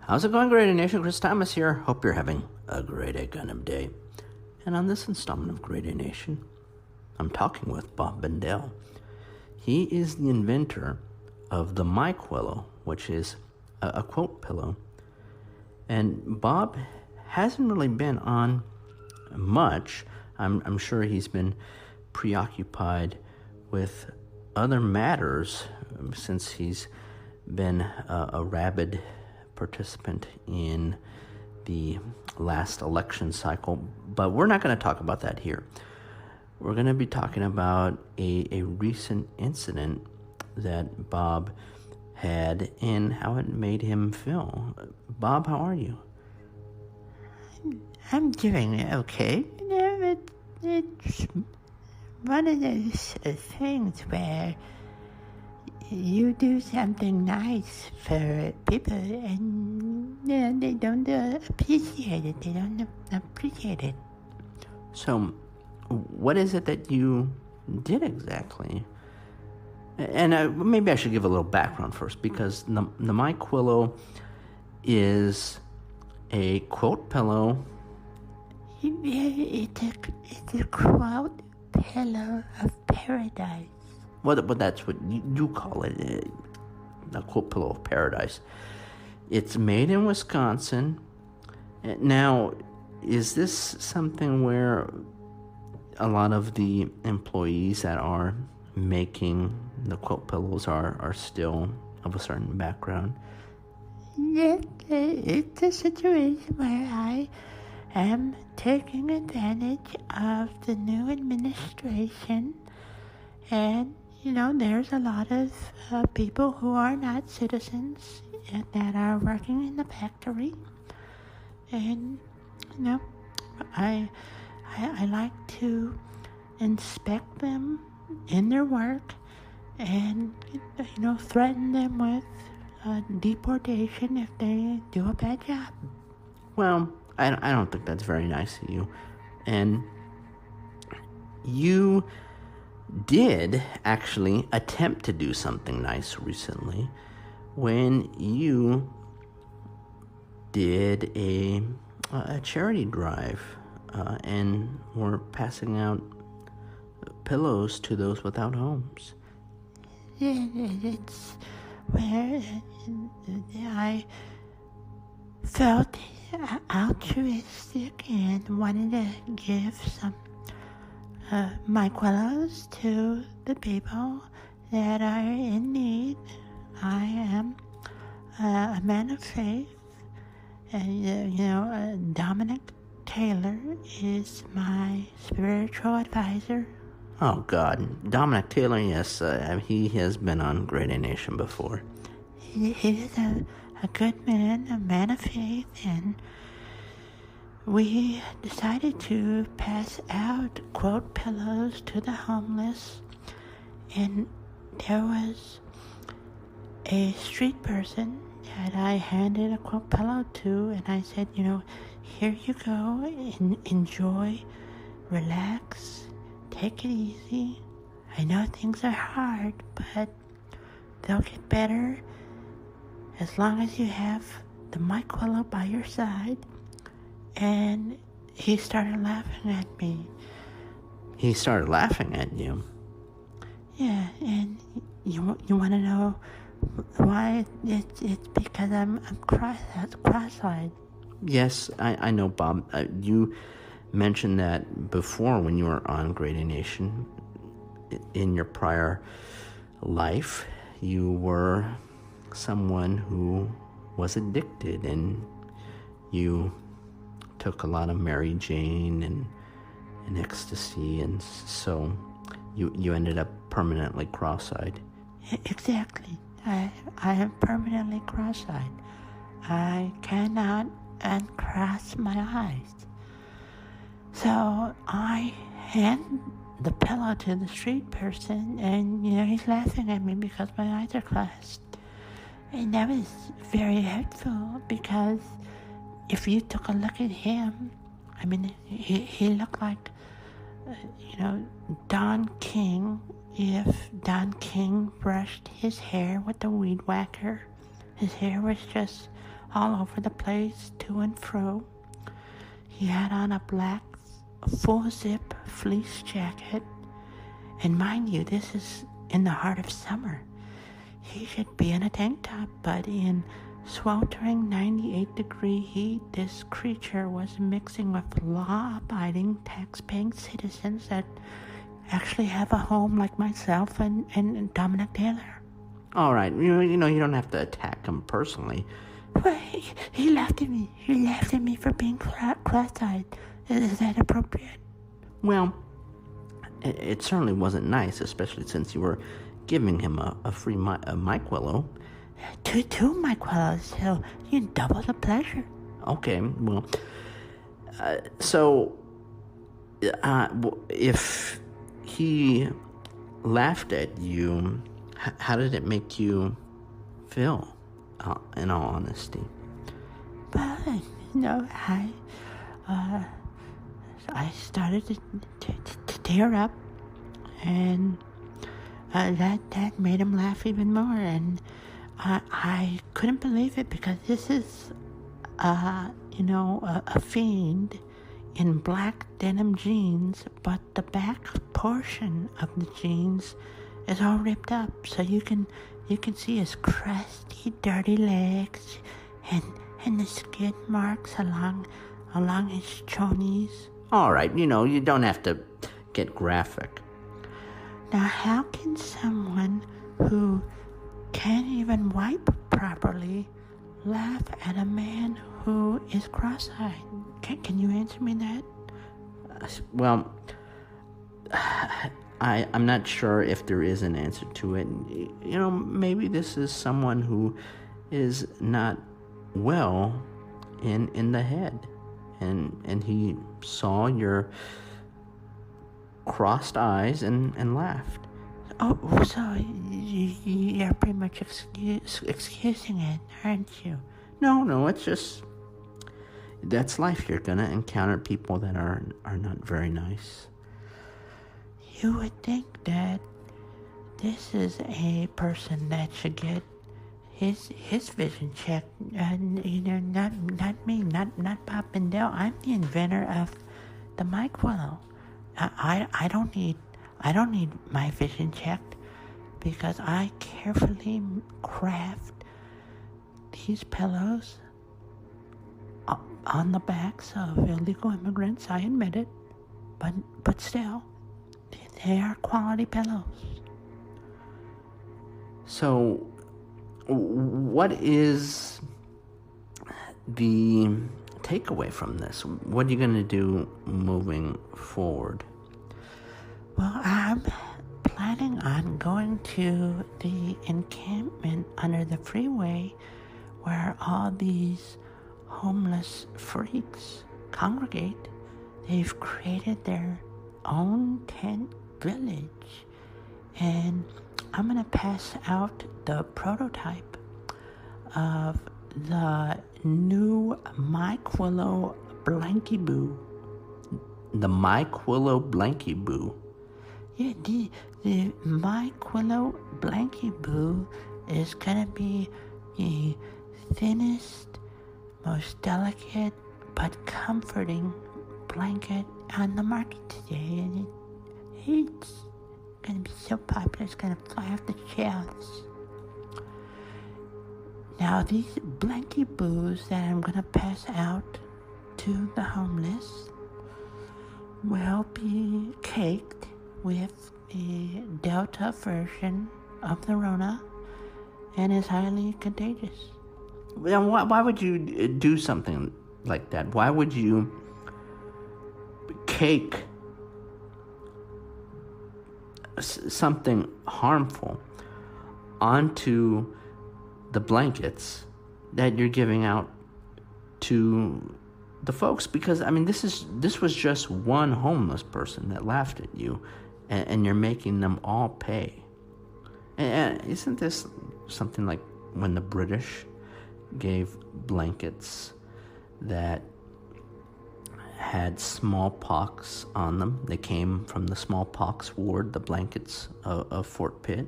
How's it going, Grade A Nation? Chris Thomas here. Hope you're having a great A Gundam day. And on this installment of Grade A Nation, I'm talking with Bob Bendel. He is the inventor of the Quilt, which is a quilt pillow. And Bob hasn't really been on much. I'm sure he's been preoccupied with other matters since he's been a rabid participant in the last election cycle. But we're not going to talk about that here. We're going to be talking about a recent incident that Bob had and how it made him feel. Bob, how are you? I'm doing okay. It's one of those things where you do something nice for people and they don't appreciate it. They don't appreciate it. So, what is it that you did exactly? And maybe I should give a little background first, because the My Quilt is a quilt pillow. It's a quilt pillow of paradise. Well, that's what you call it, a quilt pillow of paradise. It's made in Wisconsin. Now, is this something where a lot of the employees that are making the quilt pillows are still of a certain background? Yes, it's a situation where I am taking advantage of the new administration, and there's a lot of people who are not citizens that are working in the factory, and I like to inspect them in their work and threaten them with deportation if they do a bad job. Well, I don't think that's very nice of you. And you did actually attempt to do something nice recently when you did a charity drive and were passing out pillows to those without homes. Yeah, it's where I felt altruistic and wanted to give some my quilts to the people that are in need. I am a man of faith, and Dominic Taylor is my spiritual advisor. Oh, God. Dominic Taylor, yes, he has been on Grade A Nation before. He is a good man, a man of faith, and we decided to pass out quilt pillows to the homeless, and there was a street person that I handed a quilt pillow to, and I said, here you go, enjoy, relax, take it easy. I know things are hard, but they'll get better as long as you have the My Quilt by your side. And he started laughing at me. He started laughing at you? Yeah, and you want to know why? It's because I'm cross-eyed. Yes, I know, Bob. You mentioned that before when you were on Grade A Nation. In your prior life, you were someone who was addicted, and you took a lot of Mary Jane and ecstasy, and so you ended up permanently cross-eyed. Exactly. I am permanently cross-eyed. I cannot uncross my eyes. So I hand the pillow to the street person, and he's laughing at me because my eyes are closed. And that was very hurtful, because if you took a look at him, he looked like Don King, if Don King brushed his hair with a weed whacker. His hair was just all over the place, to and fro. He had on a black full-zip fleece jacket. And mind you, this is in the heart of summer. He should be in a tank top, but in sweltering 98-degree heat, this creature was mixing with law-abiding, tax-paying citizens that actually have a home like myself and Dominic Taylor. All right, you know, you don't have to attack him personally. Well, he laughed at me. He laughed at me for being cross-eyed. Is that appropriate? Well, it certainly wasn't nice, especially since you were giving him a free Mike Willow. Two Mike Willows, so you double the pleasure. Okay, well, so if he laughed at you, how did it make you feel, in all honesty? Well, you know, I started to tear up, and that made him laugh even more, and I couldn't believe it, because this is, a fiend in black denim jeans, but the back portion of the jeans is all ripped up, so you can see his crusty, dirty legs, and the skid marks along his chonies. All right, you don't have to get graphic. Now, how can someone who can't even wipe properly laugh at a man who is cross-eyed? Can you answer me that? Well, I'm not sure if there is an answer to it. Maybe this is someone who is not well in the head, and he saw your crossed eyes and laughed. Oh, so you're pretty much excusing it, aren't you? No, it's just, that's life. You're gonna encounter people that are not very nice. You would think that this is a person that should get his vision checked, and not me, not Bob Bendel. I'm the inventor of the Mike Willow. I don't need my vision checked, because I carefully craft these pillows on the backs of illegal immigrants. I admit it, but still, they are quality pillows. So, what is the takeaway from this? What are you going to do moving forward? Well, I'm planning on going to the encampment under the freeway where all these homeless freaks congregate. They've created their own tent village, and I'm going to pass out the prototype of the new Mike Willow Blanky Boo. The Mike Willow Blanky Boo. Yeah, the Mike Willow Blanky Boo is gonna be the thinnest, most delicate, but comforting blanket on the market today, and it's gonna be so popular, it's gonna fly off the shelves. Now, these Blanky Boos that I'm gonna pass out to the homeless will be caked with the Delta version of the Rona, and is highly contagious. Why would you do something like that? Why would you cake something harmful onto the blankets that you're giving out to the folks? Because this was just one homeless person that laughed at you, and you're making them all pay. And isn't this something like when the British gave blankets that had smallpox on them? They came from the smallpox ward, the blankets of Fort Pitt.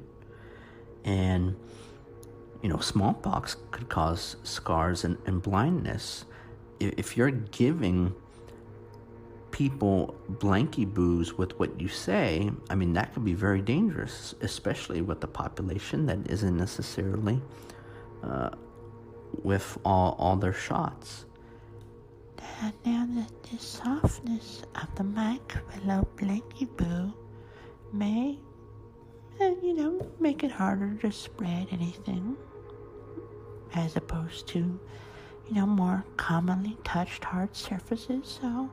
And Smallpox could cause scars and blindness. If you're giving people blanky boos with what you say, that could be very dangerous, especially with the population that isn't necessarily with all their shots. Now the softness of the micro blanky boo may, make it harder to spread anything, as opposed to, more commonly touched hard surfaces. So,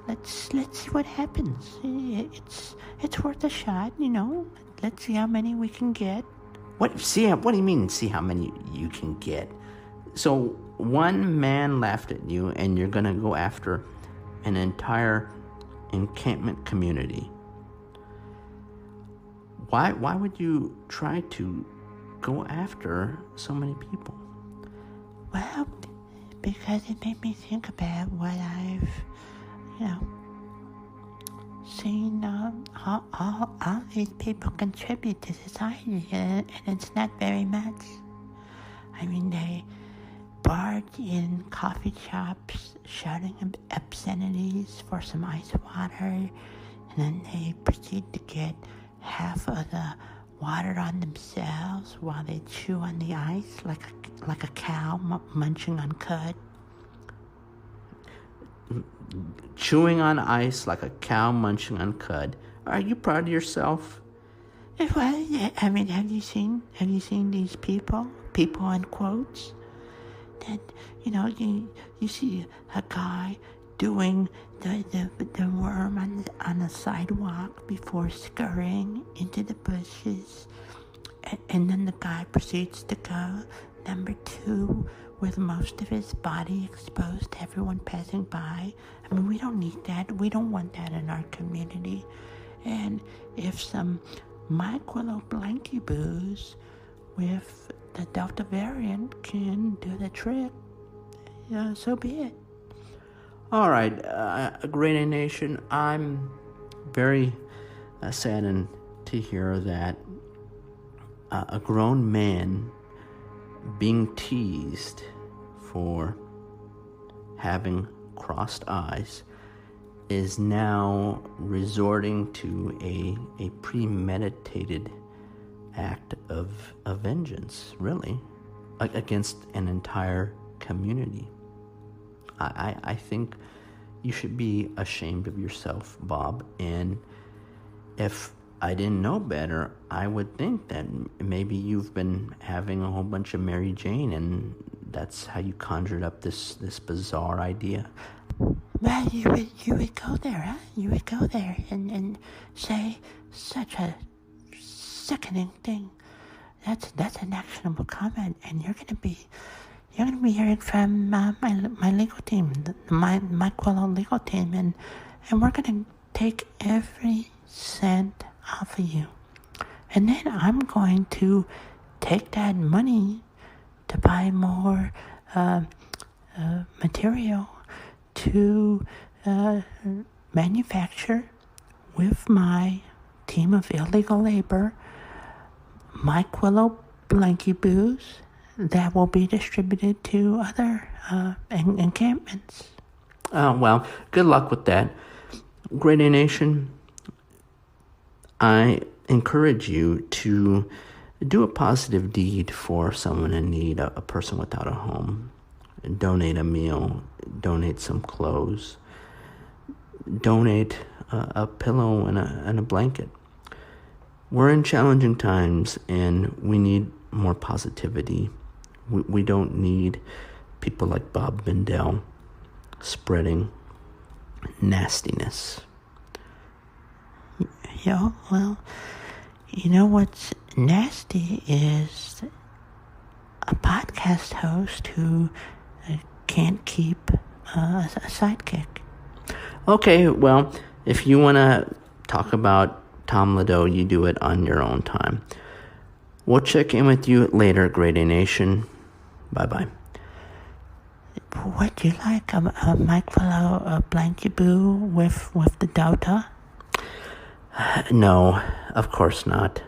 let's see what happens. It's worth a shot. Let's see how many we can get. What do you mean? See how many you can get? So one man laughed at you, and you're gonna go after an entire encampment community. Why would you try to go after so many people? Well, because it made me think about what I've, seen all these people contribute to society, and it's not very much. They barge in coffee shops, shouting obscenities for some ice water, and then they proceed to get half of the water on themselves while they chew on the ice like a cow munching on cud. Chewing on ice like a cow munching on cud. Are you proud of yourself? Well, yeah, have you seen these people in quotes? That, you see a guy doing the worm on the sidewalk before scurrying into the bushes, and then the guy proceeds to go number 2 with most of his body exposed to everyone passing by. We don't need that. We don't want that in our community. And if some Myquillo blanky boos with the Delta variant can do the trick, so be it. All right, Great A Nation, I'm very saddened to hear that a grown man being teased for having crossed eyes is now resorting to a premeditated act of vengeance, really, against an entire community. I think you should be ashamed of yourself, Bob, and if I didn't know better, I would think that maybe you've been having a whole bunch of Mary Jane, and that's how you conjured up this bizarre idea. Well, you would go there, huh? You would go there and say such a sickening thing. That's an actionable comment, and you're gonna be hearing from my legal team, my Quilt legal team, and we're gonna take every cent off of you, and then I'm going to take that money to buy more material to manufacture with my team of illegal labor Myquillo blanky boos that will be distributed to other encampments. Well, good luck with that. Great A Nation, I encourage you to do a positive deed for someone in need, a person without a home. Donate a meal, donate some clothes, donate a pillow and a blanket. We're in challenging times, and we need more positivity. We don't need people like Bob Bindell spreading nastiness. Yeah, well, you know what's nasty is a podcast host who can't keep a sidekick. Okay, well, if you want to talk about Tom Ladeau, you do it on your own time. We'll check in with you later, Great A Nation. Bye-bye. Would you like a Myquillo blanky boo with the Delta? No, of course not.